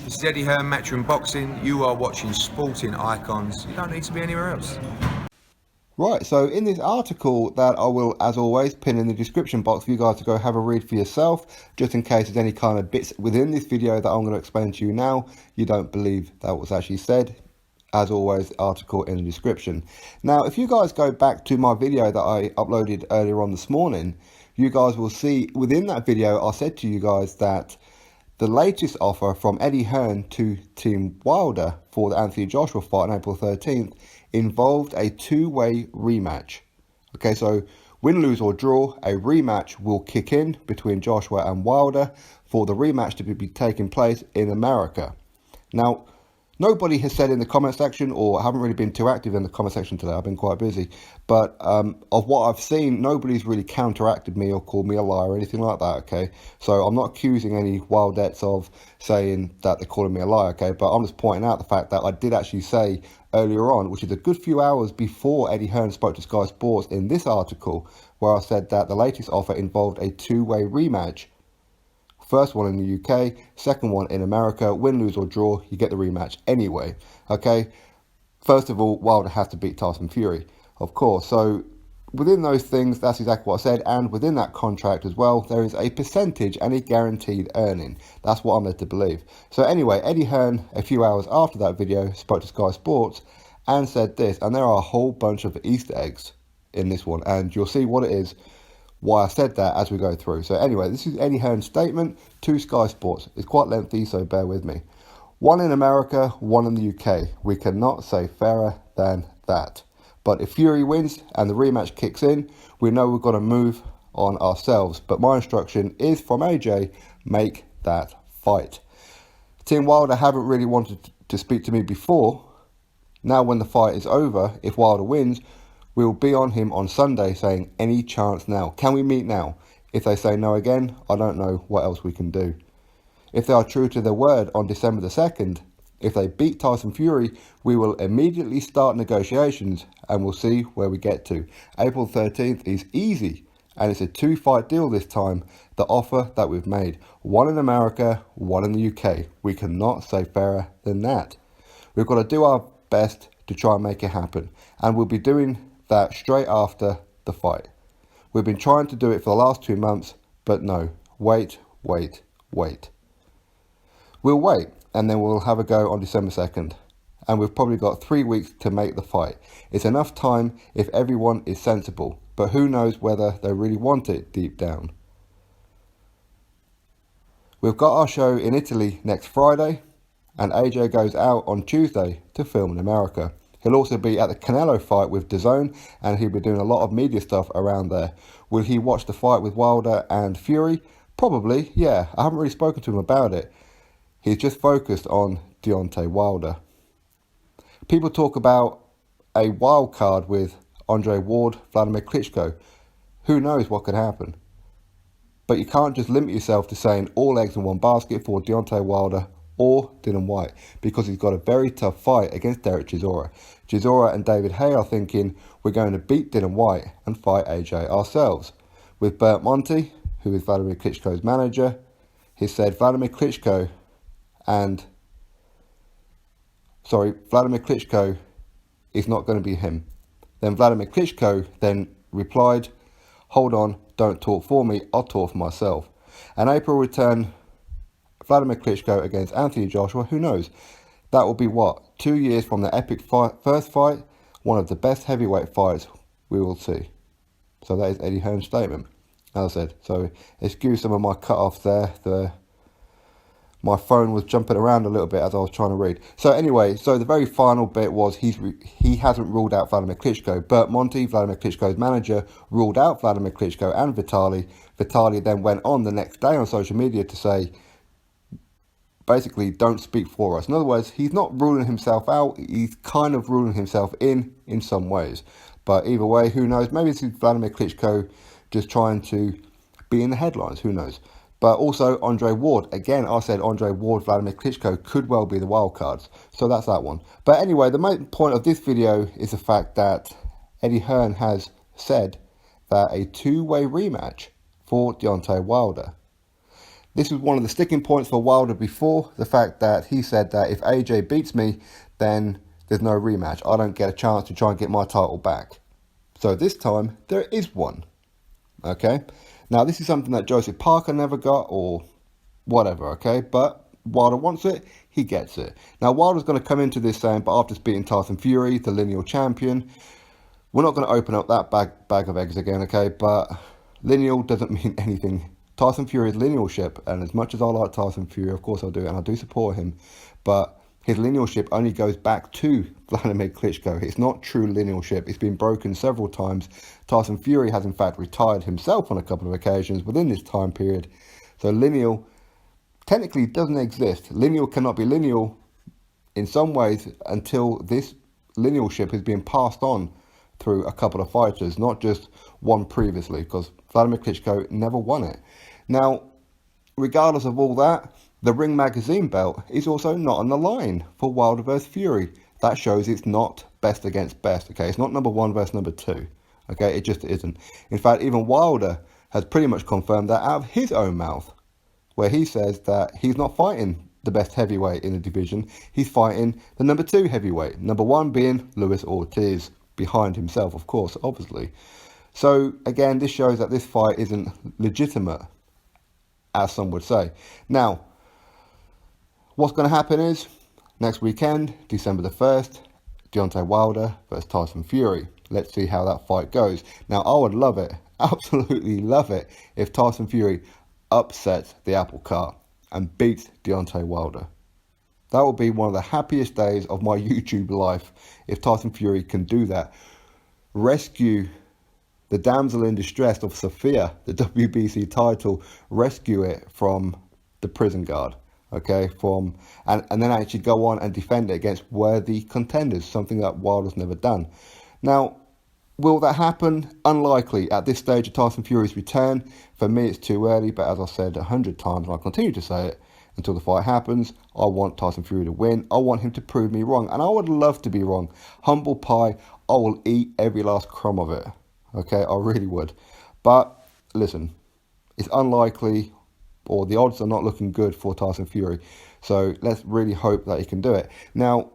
This is Eddie Hearn, Matchroom Boxing. You are watching Sporting Icons. You don't need to be anywhere else. Right, so in this article that I will, as always, pin in the description box for you guys to go have a read for yourself, just in case there's any kind of bits within this video that I'm going to explain to you now, you don't believe that was actually said. As always, article in the description. Now, if you guys go back to my video that I uploaded earlier on this morning, you guys will see within that video I said to you guys that the latest offer from Eddie Hearn to Team Wilder for the Anthony Joshua fight on April 13th involved a two-way rematch. Okay, so win, lose or draw, a rematch will kick in between Joshua and Wilder for the rematch to be taking place in America. Now, nobody has said in the comment section, or I haven't really been too active in the comment section today, I've been quite busy, but of what I've seen, nobody's really counteracted me or called me a liar or anything like that, okay? So I'm not accusing any Wildettes of saying that they're calling me a liar, okay? But I'm just pointing out the fact that I did actually say earlier on, which is a good few hours before Eddie Hearn spoke to Sky Sports in this article, where I said that the latest offer involved a two-way rematch. First one in the UK, second one in America. Win, lose or draw, you get the rematch anyway. Okay, first of all, Wilder has to beat Tyson Fury, of course. So within those things, that's exactly what I said. And within that contract as well, there is a percentage and a guaranteed earning. That's what I'm led to believe. So anyway, Eddie Hearn, a few hours after that video, spoke to Sky Sports and said this. And there are a whole bunch of Easter eggs in this one. And you'll see what it is, why I said that as we go through. So anyway, this is Eddie Hearn's statement to Sky Sports. It's quite lengthy, so bear with me. One in America, one in the UK. We cannot say fairer than that. But if Fury wins and the rematch kicks in, we know we've got to move on ourselves. But my instruction is from AJ, make that fight. Team Wilder haven't really wanted to speak to me before. Now when the fight is over, if Wilder wins, we'll be on him on Sunday saying, any chance now? Can we meet now? If they say no again, I don't know what else we can do. If they are true to their word on December the 2nd, if they beat Tyson Fury, we will immediately start negotiations and we'll see where we get to. April 13th is easy and it's a two-fight deal this time, the offer that we've made. One in America, one in the UK. We cannot say fairer than that. We've got to do our best to try and make it happen, and we'll be doing that straight after the fight. We've been trying to do it for the last 2 months, but no, wait. We'll wait, and then we'll have a go on December 2nd, and we've probably got 3 weeks to make the fight. It's enough time if everyone is sensible, but who knows whether they really want it deep down. We've got our show in Italy next Friday, and AJ goes out on Tuesday to film in America. He'll also be at the Canelo fight with DAZN, and he'll be doing a lot of media stuff around there. Will he watch the fight with Wilder and Fury? Probably, yeah. I haven't really spoken to him about it. He's just focused on Deontay Wilder. People talk about a wild card with Andre Ward, Vladimir Klitschko. Who knows what could happen? But you can't just limit yourself to saying all eggs in one basket for Deontay Wilder or Dillian Whyte, because he's got a very tough fight against Derek Chisora. Chisora and David Haye are thinking we're going to beat Dillian Whyte and fight AJ ourselves. With Bert Monty, who is Vladimir Klitschko's manager, he said Vladimir Klitschko is not going to be him. Then Vladimir Klitschko then replied, hold on, don't talk for me, I'll talk for myself. And April return Vladimir Klitschko against Anthony Joshua, who knows? That will be what? 2 years from the epic first fight, one of the best heavyweight fights we will see. So that is Eddie Hearn's statement, as I said. So excuse some of my cut-offs there. My phone was jumping around a little bit as I was trying to read. So anyway, so the very final bit was he hasn't ruled out Vladimir Klitschko. Bert Monty, Vladimir Klitschko's manager, ruled out Vladimir Klitschko and Vitaly. Vitaly then went on the next day on social media to say, basically, don't speak for us. In other words, he's not ruling himself out. He's kind of ruling himself in some ways. But either way, who knows? Maybe this is Vladimir Klitschko just trying to be in the headlines. Who knows? But also Andre Ward. Again, I said Andre Ward, Vladimir Klitschko could well be the wild cards. So that's that one. But anyway, the main point of this video is the fact that Eddie Hearn has said that a two-way rematch for Deontay Wilder. This was one of the sticking points for Wilder before, the fact that he said that if AJ beats me, then there's no rematch. I don't get a chance to try and get my title back. So this time, there is one. Okay? Now, this is something that Joseph Parker never got, or whatever, okay? But Wilder wants it, he gets it. Now, Wilder's going to come into this saying, but after beating Tyson Fury, the lineal champion, we're not going to open up that bag of eggs again, okay? But lineal doesn't mean anything. Tyson Fury's linealship, and as much as I like Tyson Fury, of course I do, and I do support him, but his linealship only goes back to Vladimir Klitschko. It's not true linealship. It's been broken several times. Tyson Fury has in fact retired himself on a couple of occasions within this time period. So lineal technically doesn't exist. Lineal cannot be lineal in some ways until this linealship has been passed on through a couple of fighters, not just one previously, because Vladimir Klitschko never won it. Now, regardless of all that, the Ring Magazine belt is also not on the line for Wilder vs Fury. That shows it's not best against best, okay? It's not number one versus number two, okay? It just isn't. In fact, even Wilder has pretty much confirmed that out of his own mouth, where he says that he's not fighting the best heavyweight in the division. He's fighting the number two heavyweight, number one being Luis Ortiz, behind himself, of course, obviously. So, again, this shows that this fight isn't legitimate, as some would say. Now, what's going to happen is, next weekend, December the 1st, Deontay Wilder versus Tyson Fury. Let's see how that fight goes. Now, I would love it, absolutely love it, if Tyson Fury upsets the apple cart and beats Deontay Wilder. That would be one of the happiest days of my YouTube life if Tyson Fury can do that. Rescue the damsel in distress of Sophia, the WBC title, rescue it from the prison guard, okay, and then actually go on and defend it against worthy contenders, something that Wilder's never done. Now, will that happen? Unlikely. At this stage of Tyson Fury's return, for me it's too early, but as I said 100 times, and I continue to say it, until the fight happens, I want Tyson Fury to win. I want him to prove me wrong, and I would love to be wrong. Humble pie, I will eat every last crumb of it. Okay, I really would. But listen, it's unlikely, or the odds are not looking good for Tyson Fury. So let's really hope that he can do it. Now,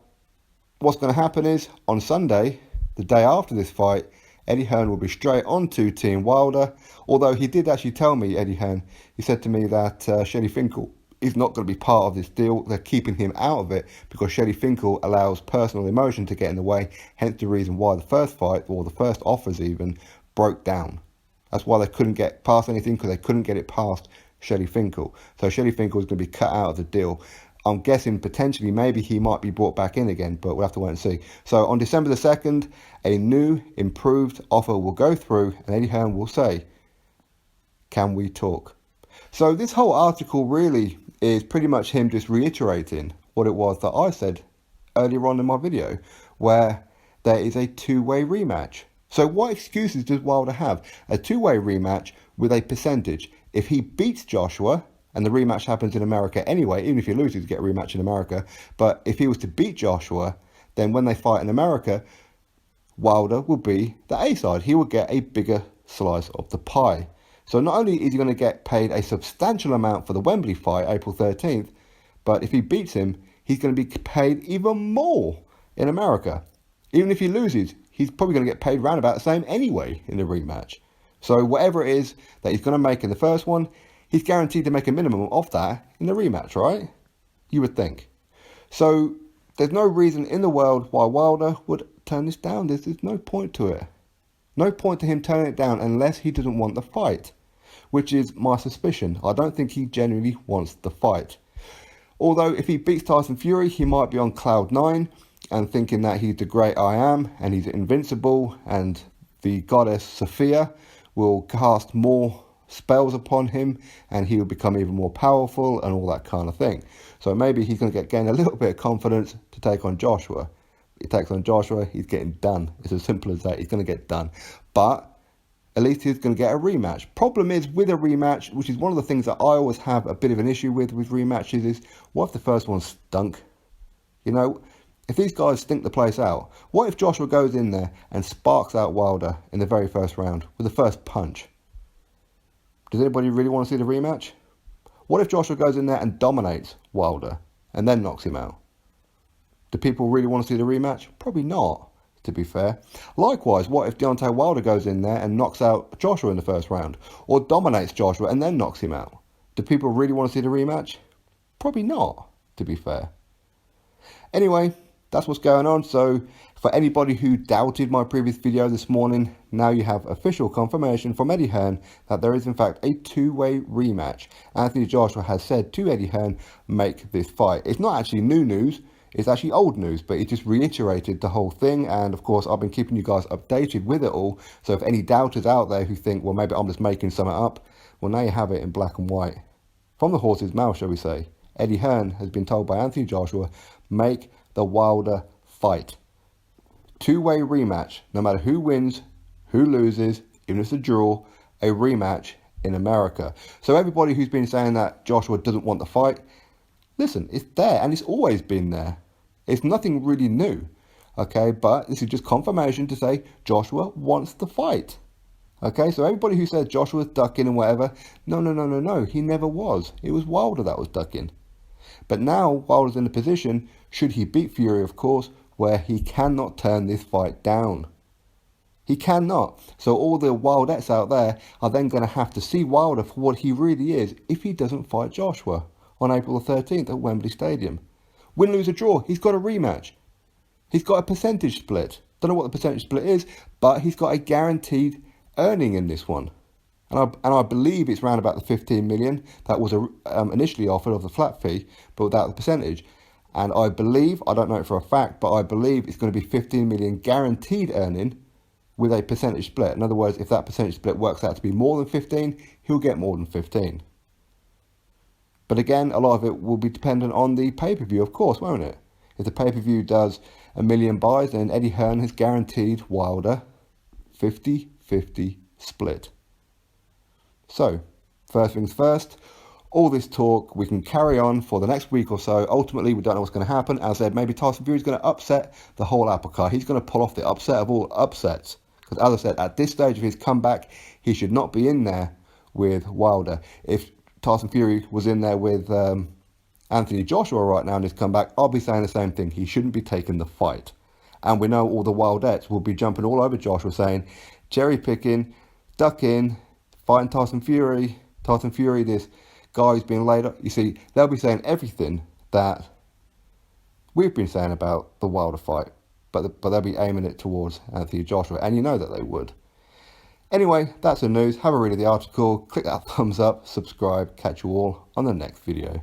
what's going to happen is, on Sunday, the day after this fight, Eddie Hearn will be straight on to Team Wilder. Although he did actually tell me, Eddie Hearn, he said to me that Shelly Finkel is not going to be part of this deal. They're keeping him out of it because Shelly Finkel allows personal emotion to get in the way. Hence the reason why the first fight, or the first offers even, broke down. That's why they couldn't get past anything, because they couldn't get it past Shelly Finkel. So Shelly Finkel is going to be cut out of the deal. I'm guessing potentially maybe he might be brought back in again, but we'll have to wait and see. So on December the 2nd, a new, improved offer will go through, and Eddie Hearn will say, "Can we talk?" So this whole article really is pretty much him just reiterating what it was that I said earlier on in my video, where there is a two-way rematch. So what excuses does Wilder have? A two-way rematch with a percentage. If he beats Joshua, and the rematch happens in America anyway, even if he loses, you get a rematch in America, but if he was to beat Joshua, then when they fight in America, Wilder will be the A side. He will get a bigger slice of the pie. So not only is he going to get paid a substantial amount for the Wembley fight, April 13th, but if he beats him, he's going to be paid even more in America. Even if he loses, he's probably going to get paid round about the same anyway in the rematch. So whatever it is that he's going to make in the first one, he's guaranteed to make a minimum of that in the rematch, right? You would think. So there's no reason in the world why Wilder would turn this down. There's no point to it. No point to him turning it down unless he doesn't want the fight, which is my suspicion. I don't think he genuinely wants the fight. Although if he beats Tyson Fury, he might be on cloud 9 and thinking that he's the great I am and he's invincible, and the goddess Sophia will cast more spells upon him and he will become even more powerful and all that kind of thing. So maybe he's going to gain a little bit of confidence to take on Joshua. He takes on Joshua, he's getting done. It's as simple as that. He's going to get done. But at least he's going to get a rematch. Problem is, with a rematch, which is one of the things that I always have a bit of an issue with rematches, is what if the first one stunk? You know, if these guys stink the place out, what if Joshua goes in there and sparks out Wilder in the very first round with the first punch? Does anybody really want to see the rematch? What if Joshua goes in there and dominates Wilder and then knocks him out? Do people really want to see the rematch? Probably not, to be fair. Likewise, what if Deontay Wilder goes in there and knocks out Joshua in the first round, or dominates Joshua and then knocks him out? Do people really want to see the rematch? Probably not, to be fair. Anyway, that's what's going on. So for anybody who doubted my previous video this morning, now you have official confirmation from Eddie Hearn that there is in fact a two-way rematch. Anthony Joshua has said to Eddie Hearn, make this fight. It's not actually new news, it's actually old news, but he just reiterated the whole thing. And of course, I've been keeping you guys updated with it all. So if any doubters out there who think, well, maybe I'm just making something up, well, now you have it in black and white. From the horse's mouth, shall we say. Eddie Hearn has been told by Anthony Joshua, make the Wilder fight. Two-way rematch, no matter who wins, who loses, even if it's a draw, a rematch in America. So everybody who's been saying that Joshua doesn't want the fight, listen, it's there and it's always been there. It's nothing really new, okay? But this is just confirmation to say Joshua wants the fight. Okay, so everybody who said Joshua's ducking and whatever, no, he never was. It was Wilder that was ducking. But now Wilder's in a position, should he beat Fury, of course, where he cannot turn this fight down. He cannot. So all the Wildettes out there are then going to have to see Wilder for what he really is if he doesn't fight Joshua on April the 13th at Wembley Stadium. Win, lose or draw, he's got a rematch. He's got a percentage split. Don't know what the percentage split is, but he's got a guaranteed earning in this one. And I believe it's around about the 15 million that was initially offered of the flat fee, but without the percentage. And I believe, I don't know it for a fact, but I believe it's going to be 15 million guaranteed earning with a percentage split. In other words, if that percentage split works out to be more than 15, he'll get more than 15. But again, a lot of it will be dependent on the pay-per-view, of course, won't it? If the pay-per-view does 1 million buys, then Eddie Hearn has guaranteed Wilder 50-50 split. So, first things first, all this talk we can carry on for the next week or so. Ultimately, we don't know what's going to happen. As I said, maybe Tyson Fury is going to upset the whole apple cart. He's going to pull off the upset of all upsets. Because as I said, at this stage of his comeback, he should not be in there with Wilder. If Tyson Fury was in there with Anthony Joshua right now in his comeback, I'll be saying the same thing. He shouldn't be taking the fight. And we know all the Wildettes will be jumping all over Joshua saying, cherry picking, ducking, fighting Tyson Fury, this guy who's being laid up. You see, they'll be saying everything that we've been saying about the Wilder fight, but they'll be aiming it towards Anthony Joshua, and you know that they would. Anyway, that's the news. Have a read of the article, click that thumbs up, subscribe, catch you all on the next video.